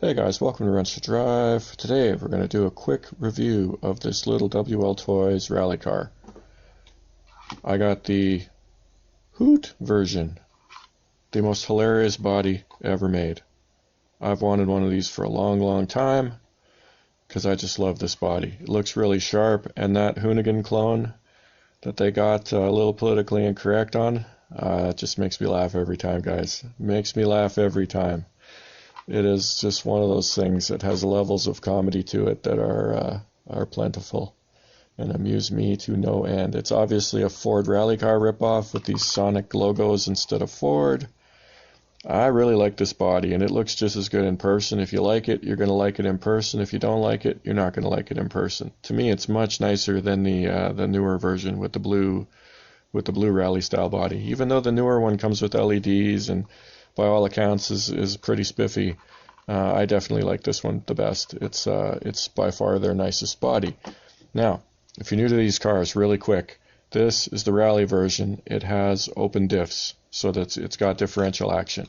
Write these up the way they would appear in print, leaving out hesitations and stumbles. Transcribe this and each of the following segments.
Hey guys, welcome to Wrench to Drive. Today we're going to do a quick review of this little WLToys rally car. I got the Hoot version, the most hilarious body ever made. I've wanted one of these for a long time because I just love this body. It looks really sharp, and that Hooniclone that they got a little politically incorrect on, it just makes me laugh every time, guys. It makes me laugh every time. It is just one of those things that has levels of comedy to it that are plentiful and amuse me to no end. It's obviously a Ford rally car ripoff with these Sonic logos instead of Ford. I really like this body, and it looks just as good in person. If you like it, you're going to like it in person. If you don't like it, you're not going to like it in person. To me, it's much nicer than the newer version with the blue rally style body. Even though the newer one comes with LEDs and by all accounts is pretty spiffy, I definitely like this one the best. It's by far their nicest body. Now, if you're new to these cars, really quick, this is the rally version. It has open diffs, so that it's got differential action.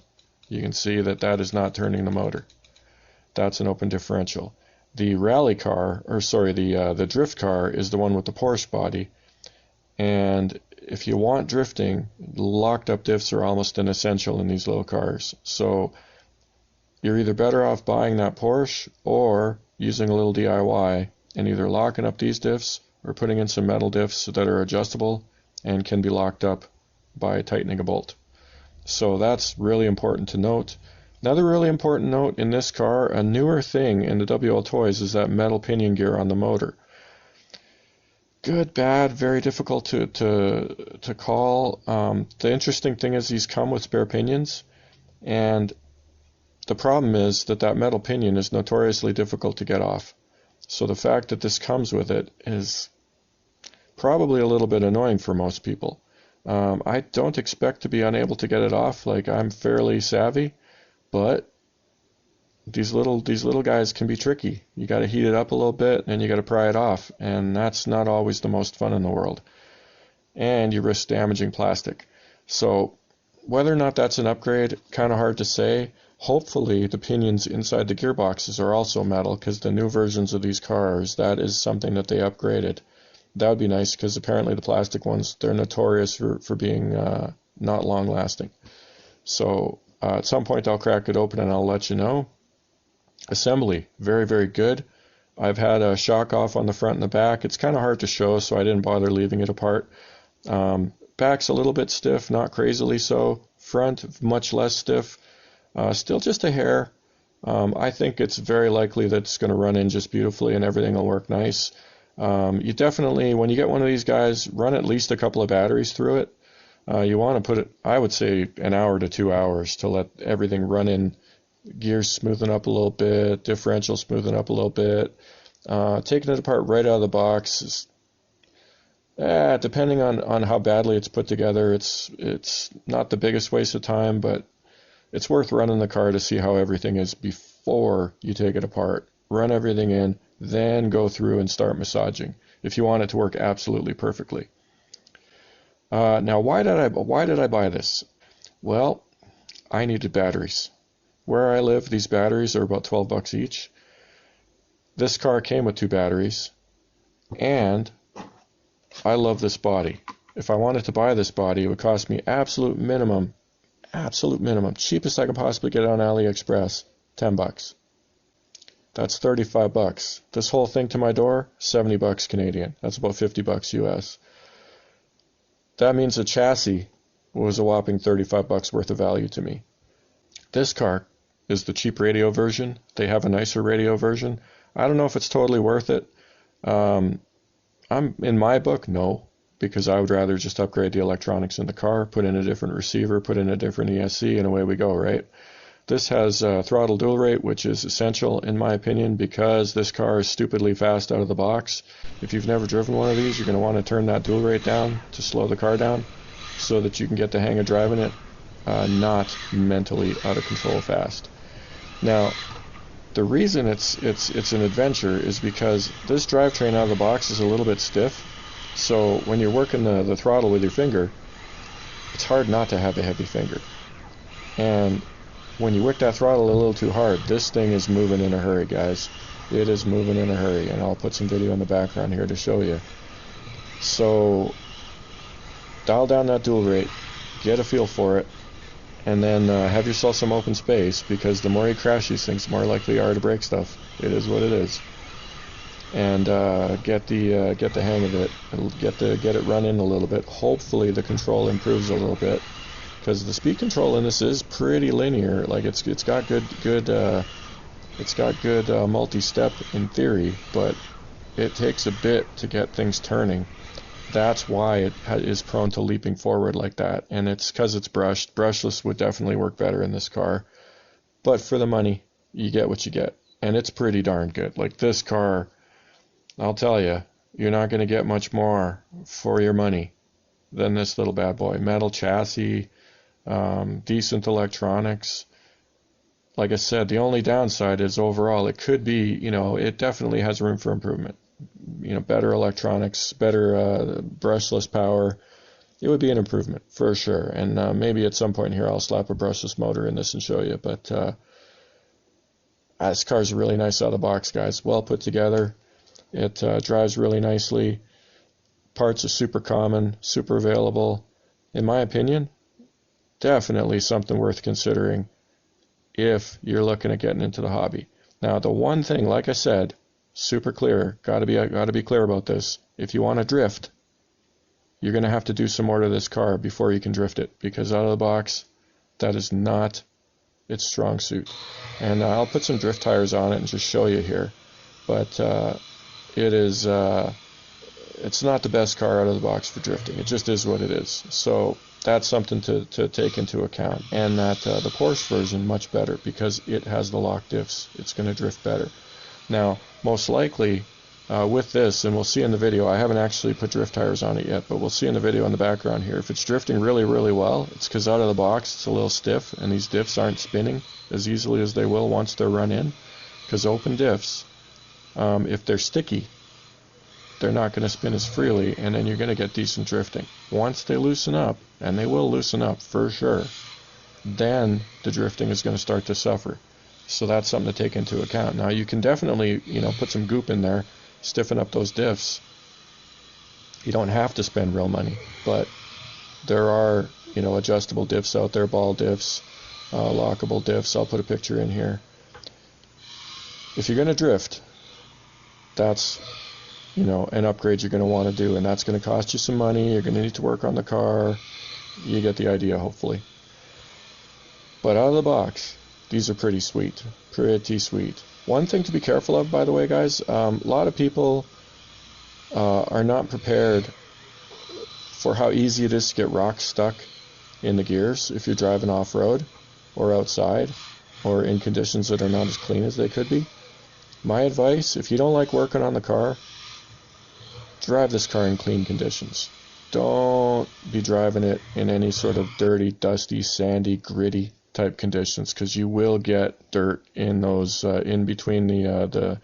You can see that is not turning the motor. That's an open differential. The rally car, or sorry, the drift car is the one with the Porsche body, and if you want drifting, locked up diffs are almost an essential in these little cars. So you're either better off buying that Porsche or using a little DIY and either locking up these diffs or putting in some metal diffs that are adjustable and can be locked up by tightening a bolt. So that's really important to note. Another really important note in this car, a newer thing in the WLToys, is that metal pinion gear on the motor. Good, bad, very difficult to call. The interesting thing is these come with spare pinions, and the problem is that metal pinion is notoriously difficult to get off. So the fact that this comes with it is probably a little bit annoying for most people. I don't expect to be unable to get it off. Like, I'm fairly savvy, but these little guys can be tricky. You got to heat it up a little bit, and you got to pry it off, and that's not always the most fun in the world. And you risk damaging plastic. So whether or not that's an upgrade, kind of hard to say. Hopefully the pinions inside the gearboxes are also metal, because the new versions of these cars, that is something that they upgraded. That would be nice, because apparently the plastic ones, they're notorious for being not long lasting. So at some point I'll crack it open and I'll let you know. Assembly, very, very good. I've had a shock off on the front and the back. It's kind of hard to show, so I didn't bother leaving it apart. Back's a little bit stiff, not crazily so. Front, much less stiff. Still just a hair. I think it's very likely that it's going to run in just beautifully and everything will work nice. You definitely, when you get one of these guys, run at least a couple of batteries through it. You want to put it, I would say, an hour to 2 hours to let everything run in. Gears smoothing up a little bit, differential smoothing up a little bit. Taking it apart right out of the box is, depending on how badly it's put together, it's not the biggest waste of time, but it's worth running the car to see how everything is before you take it apart. Run everything in, then go through and start massaging if you want it to work absolutely perfectly. Now, why did I buy this? Well, I needed batteries. Where I live, these batteries are about $12 each. This car came with 2 batteries, and I love this body. If I wanted to buy this body, it would cost me absolute minimum, cheapest I could possibly get on AliExpress, $10. That's $35. This whole thing to my door, $70 Canadian. That's about $50 US. That means the chassis was a whopping $35 worth of value to me. This car is the cheap radio version. They have a nicer radio version. I don't know if it's totally worth it. I'm in my book, no, because I would rather just upgrade the electronics in the car, put in a different receiver, put in a different ESC, and away we go, right? This has throttle dual rate, which is essential in my opinion, because this car is stupidly fast out of the box. If you've never driven one of these, you're going to want to turn that dual rate down to slow the car down so that you can get the hang of driving it, not mentally out of control fast. Now, the reason it's an adventure is because this drivetrain out of the box is a little bit stiff, so when you're working the throttle with your finger, it's hard not to have a heavy finger. And when you wick that throttle a little too hard, this thing is moving in a hurry, guys. It is moving in a hurry, and I'll put some video in the background here to show you. So dial down that dual rate, get a feel for it, and then have yourself some open space, because the more you crash these things, the more likely you are to break stuff. It is what it is. And get the hang of it. Get it running a little bit. Hopefully the control improves a little bit, because the speed control in this is pretty linear. Like it's got good multi-step in theory, but it takes a bit to get things turning. That's why it is prone to leaping forward like that, and it's because it's brushed. Brushless would definitely work better in this car, but for the money, you get what you get, and it's pretty darn good. Like this car, I'll tell you, you're not going to get much more for your money than this little bad boy. Metal chassis, decent electronics. Like I said, the only downside is overall it could be, it definitely has room for improvement. Better electronics, better brushless power. It would be an improvement for sure. And maybe at some point here I'll slap a brushless motor in this and show you. But this car's really nice out of the box, guys. Well put together. It drives really nicely. Parts are super common, super available. In my opinion, definitely something worth considering if you're looking at getting into the hobby. Now, the one thing, like I said, super clear, gotta be clear about this. If you want to drift, you're gonna have to do some more to this car before you can drift it, because out of the box, that is not its strong suit. And I'll put some drift tires on it and just show you here. But it is, it's not the best car out of the box for drifting. It just is what it is. So that's something to take into account. And that the Porsche version, much better, because it has the lock diffs. It's going to drift better. Now, most likely with this, and we'll see in the video, I haven't actually put drift tires on it yet, but we'll see in the video in the background here, if it's drifting really, really well, it's because out of the box it's a little stiff, and these diffs aren't spinning as easily as they will once they're run in, because open diffs, if they're sticky, they're not going to spin as freely, and then you're going to get decent drifting. Once they loosen up, and they will loosen up for sure, then the drifting is going to start to suffer. So that's something to take into account. Now you can definitely, put some goop in there, stiffen up those diffs. You don't have to spend real money, but there are, adjustable diffs out there, ball diffs, lockable diffs. I'll put a picture in here. If you're going to drift, that's an upgrade you're going to want to do, and that's going to cost you some money. You're going to need to work on the car. You get the idea, hopefully. But out of the box, these are pretty sweet. Pretty sweet. One thing to be careful of, by the way, guys, a lot of people are not prepared for how easy it is to get rocks stuck in the gears if you're driving off-road or outside or in conditions that are not as clean as they could be. My advice, if you don't like working on the car, drive this car in clean conditions. Don't be driving it in any sort of dirty, dusty, sandy, gritty type conditions, because you will get dirt in those in between the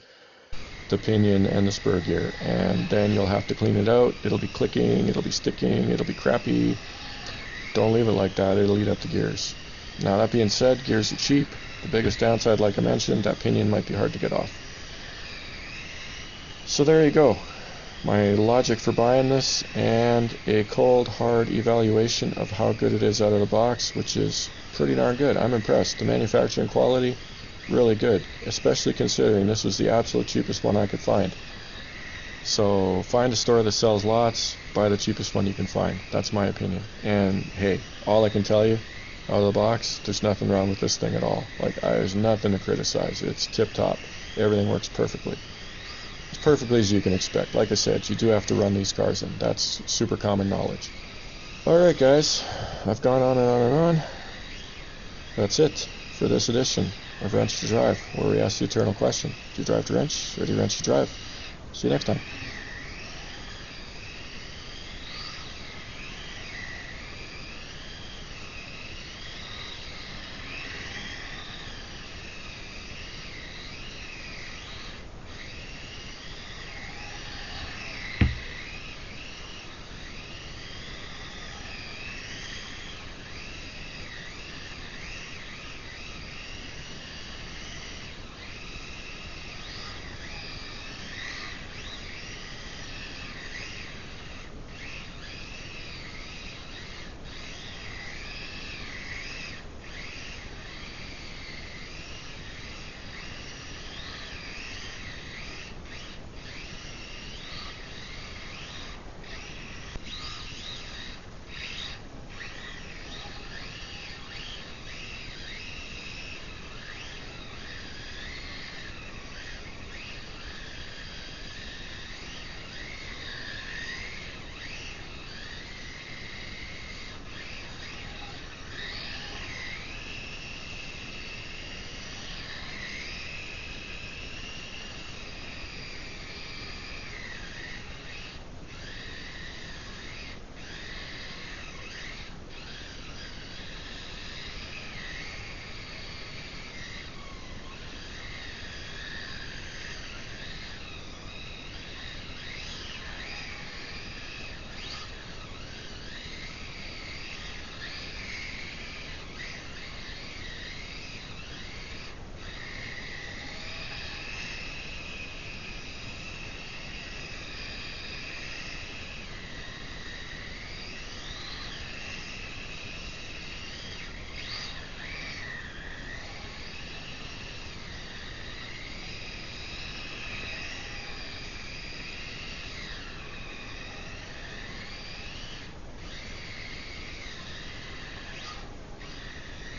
pinion and the spur gear, and then you'll have to clean it out. It'll be clicking, it'll be sticking, it'll be crappy. Don't leave it like that. It'll eat up the gears. Now, that being said, gears are cheap. The biggest downside, like I mentioned, that pinion might be hard to get off. So there you go. My logic for buying this, and a cold, hard evaluation of how good it is out of the box, which is pretty darn good. I'm impressed. The manufacturing quality, really good, especially considering this was the absolute cheapest one I could find. So find a store that sells lots, buy the cheapest one you can find. That's my opinion. And hey, all I can tell you, out of the box, there's nothing wrong with this thing at all. There's nothing to criticize. It's tip-top. Everything works perfectly. As perfectly as you can expect. Like I said, you do have to run these cars in. That's super common knowledge. Alright guys, I've gone on and on and on. That's it for this edition of Wrench to Drive, where we ask the eternal question: do you drive to wrench, or do you wrench to drive? See you next time.